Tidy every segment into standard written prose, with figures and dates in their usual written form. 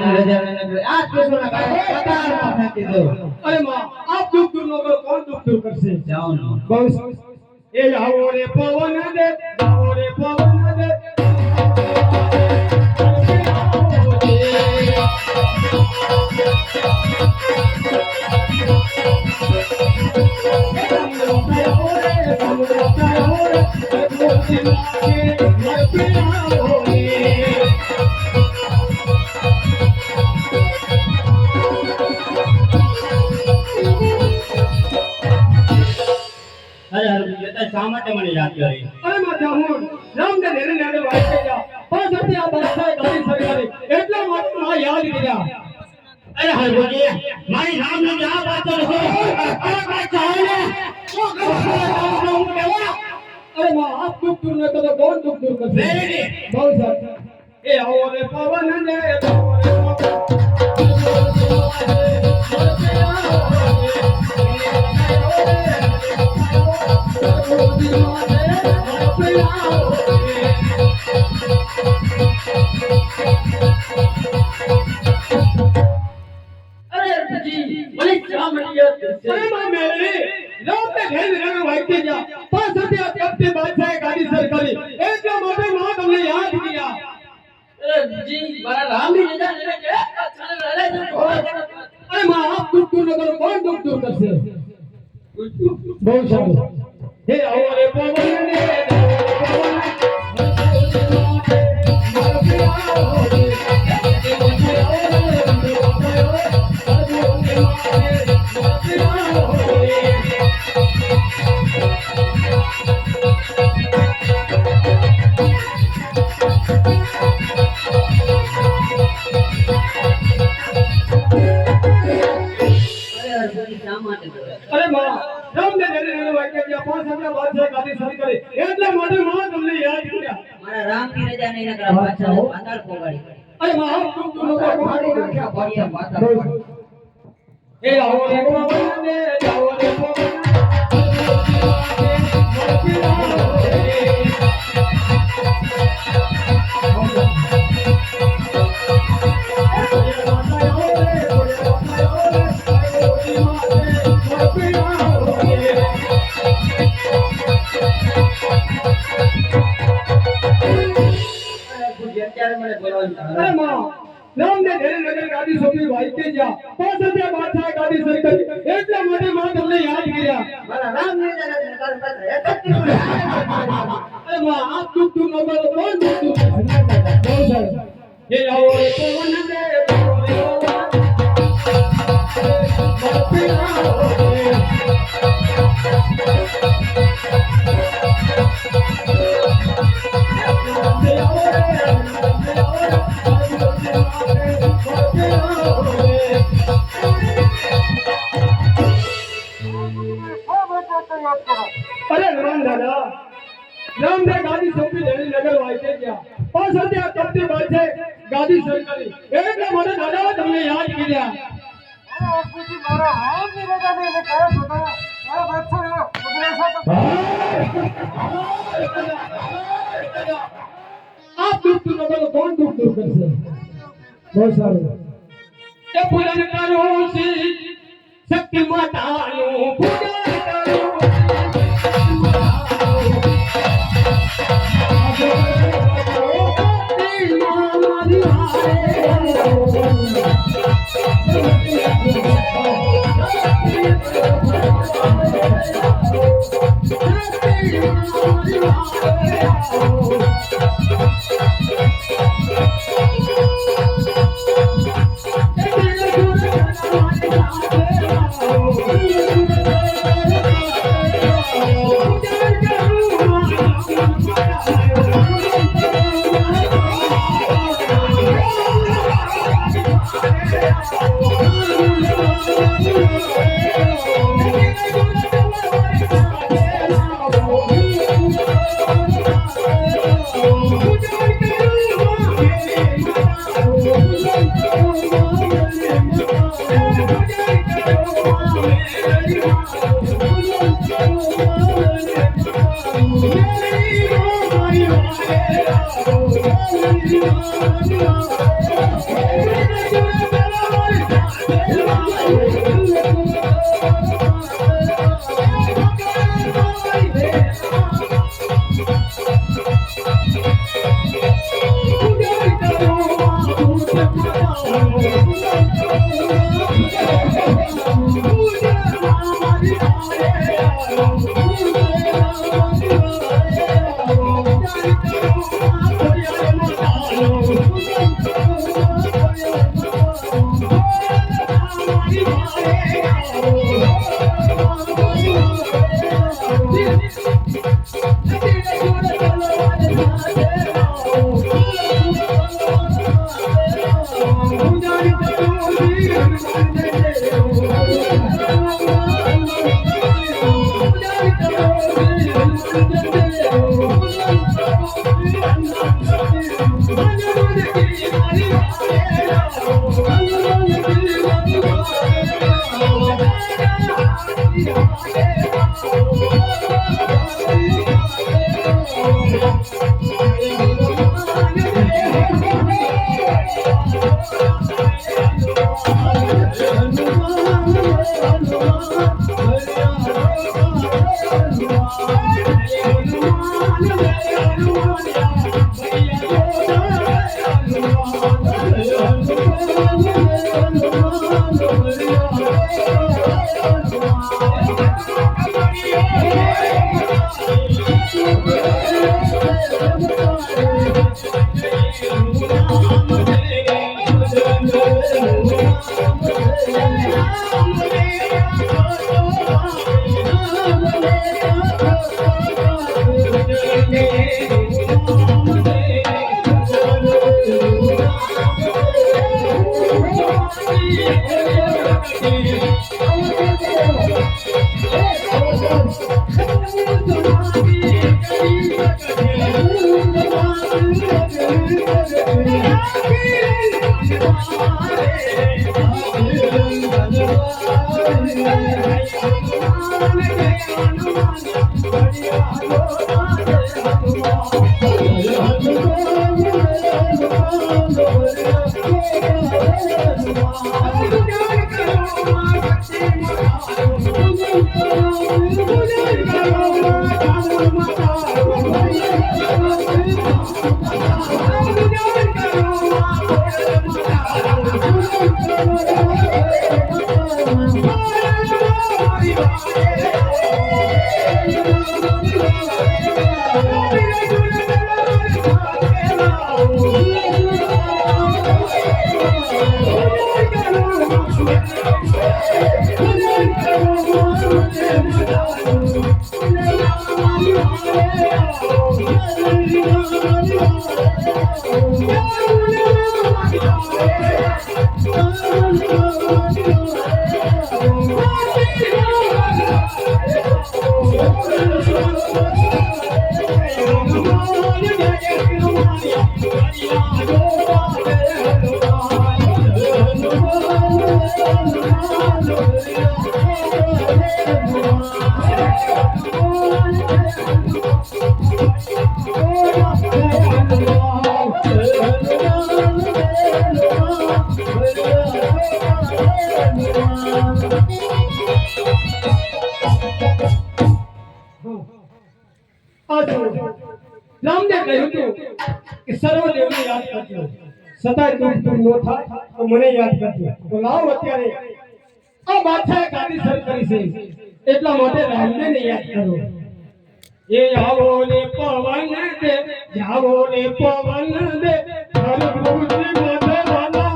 की रजा लेने आज कैसो ना कतार में फेंकी दो। अरे मां आप दुख दूर न करो कौन दुख दूर करसे जाओ ना बस ए जाओ रे पवन दे जाओ रे पवन दे अरे ये शा માટે મને યાદ કરી अरे माता हूं राम ने नेरे नेरे वाई के जा पांच रुपया बादशाह गाड़ी सरकारी એટલા માટે માં યાદ કર્યા अरे हरभोजी मारी नाम ने जा बात तो हो अरे भाई चाहे वो नाम केवा अरे मां आप दुख दूर न करो कौन दुख दूर करसे वेरी बहुत सर ए आओ रे पवन दे आओ रे अरे जी बड़ी शाम याद अरे मां मेरे राम ने घेर नेरे वाई के जा पांच रुपया कपते बादशाह गाड़ी सरकारी એટલા માટે માં તમને યાદ કર્યા अरे जी बड़ा राम ही रजा लेने के अच्छा लड़े जो अरे मां आप दुख दूर न करो कौन दुख दूर करसे बहुत शाबाश हे आओ रे पवन दे अरे मां राम ने नेरे नेरे वाई के जा पांच रुपया बादशाह गाड़ी सरकारी એટલા માટે માં તમને યાદ કર્યા मारा राम की रजा नहीं नकरा बादशाह पाताल पोगाड़ी अरे मां आप दुख दूर न करो पहाड़ी रख्या बढ़िया पाताल ए आओ रे पवन दे जाओ रे पवन अरे मां राम ने घेरे नगर गाड़ी सोपी भाई के जा पांच रुपया बादशाह गाड़ी सरकारी એટલા માટે માં તમને યાદ કર્યા मारा राम नहीं जाने नकर पत्र अरे मां आप दुख दूर न करो कौन दुख दूर करसे ये आओ रे पवन दे आओ रे अरे राम दादा राम ने गाड़ी सोपी देने नगर वाई के गया पांच रुपया कपती बादशाह गाड़ी सरकारी એટલા માટે દાદા તમને યાદ કર્યા अरे आपकी मारा हाथ नहीं लगा दे ले कहा सुना अरे बच्चा मदरसा तो आप दुख दूर न करो कौन दुख दूर करसे बहुत सारे એ પૂજન કરો શ્રી શક્તિ માતાનું પૂજન કરો Thank you. રામને કહ્યું હતું કે સર્વદેવને યાદ કરજો, સદાય દુઃખ દૂર ન થાય તો મને યાદ કરજો. તો લાવ અત્યારે આ બાદશાહે ગાદી સર કરી છે એટલા માટે રામને યાદ કરો. એ આવો ને પવન દે, જાવો ને પવન દે, હરભુજ મધવાના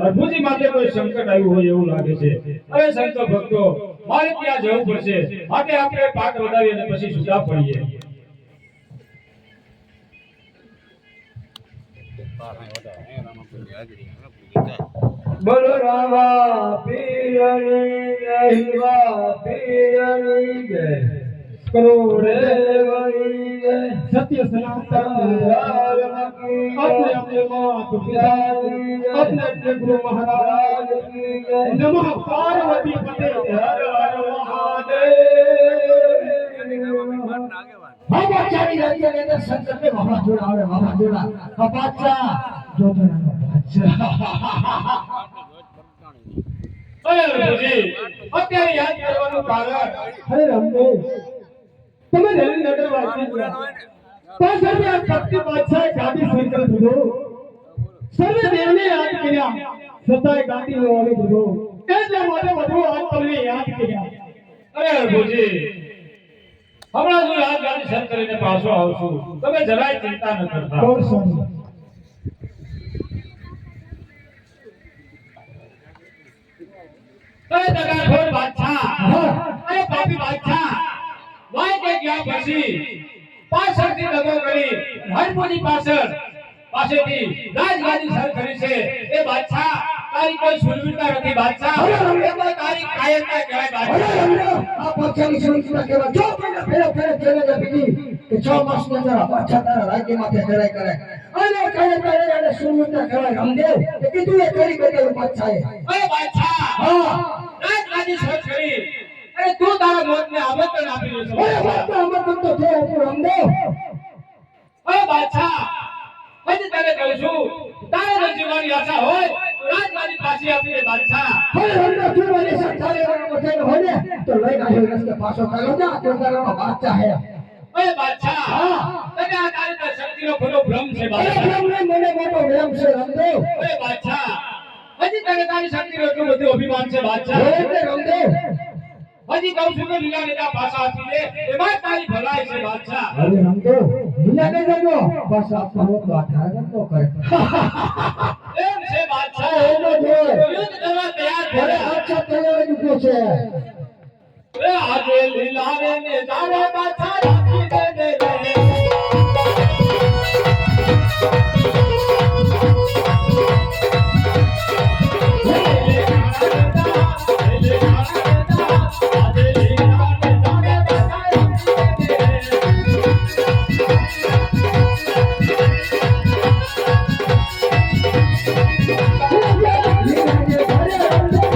હરભુજી માટે કોઈ સંકટ આવ્યું હોય એવું લાગે છે. હવે સંત ભક્તો મારે ત્યાં જવું પડશે, માટે આપણે પાક વધાવી અને પછી છૂટા પડીએ. Para, બોલો રામા પીરની જય હિન્દવા પીરની જય કરોડે વળી જય સત્ય સનાતન ધર્મ કી જય अपने मात पिता अपने अपने गुरु महाराज की जय नमः पार्वती पते हर हर महादेव हम आचार्य राज्य के अंदर संकट में बाबा जोड़ा बादशाह जो અરે પ્રભુજી અત્યારે યાદ કરવાનું કારણ અરે રામદેવ તમે દિલ્હી નગર વાસી પાછળ આ શક્તિ બાદશાહ ગાદી સંકલ્પ લીધો સર્વે દેવને યાદ કર્યા છતાંય ગાદી નો આવી દીધો એટલે માટે બધું આજ તમને યાદ કર્યા અરે પ્રભુજી હમણાં જો યાદ ગાદી સર કરીને પાછો આવશું તમે જરાય ચિંતા ન કરતા બહુ સારું અરે દગાખોર બાદશાહ અરે પાપી બાદશાહ વાય કે ગયા પછી પાછળથી દગો કરી હરપોની પાસેથી રાજગાદી સર કરી છે એ બાદશાહ તારી કોઈ સુરવીરતા નથી બાદશાહ એમાં તારી કાયરતા કહેવાય બાદશાહ આ પક્ષની સુરક્ષા કેવા જો પણ ફેરો ચલે જ બીજી કે 6 માસની અંદર આ બાદશાહ તારા રાજ્ય માથે ચડાઈ કરે અને કહે અને સુરવીરતા કહેવાય રામદેવ એ કીધું એ કરી બેઠેલો બાદશાહે અરે બાદશાહ હા રાજગાદી સર કરી અરે તું તારા મોતને આમંત્રણ આપી દેશો અરે વાતનો આમંત્રણ તો થયો હતું રામદેવ અરે બાદશાહ હજી તને કહું છું તારે જીવવાની આશા હોય તો રાજગાદી પાછી આપી દે બાદશાહ હવે રામદેવ તું મને સંતાને બચાવ્યો હોય ને તો લઈ આવ્યો રસ્તે પાછો ચાલો જા તો તારો બાદશાહ હે અરે બાદશાહ તને આ તારી તો શક્તિનો ખોટો ભ્રમ છે અરે બાદશાહ રામને મને મોટો વેમ છે રામદેવ અરે બાદશાહ હજી તને તારી શક્તિનો એટલું બધું અભિમાન છે બાદશાહ એટલે રામદેવ હજી કહું છું કે લીલા નેતા પાછા આપી દે એમાં તારી ભલાઈ છે બાદશાહ અરે રામદેવ લીલા ને જજો બસ આ પર્વત તો આધાર ન કરે એમ છે બાદશાહ એનો જો યુદ્ધ કરવા તૈયાર અરે થયા અચ્છા તૈયાર જ ઉભો છે એ આજે લીલા ને તારે બાદશાહ રાખી દે રે લીલા ને ઘરે રામદેવ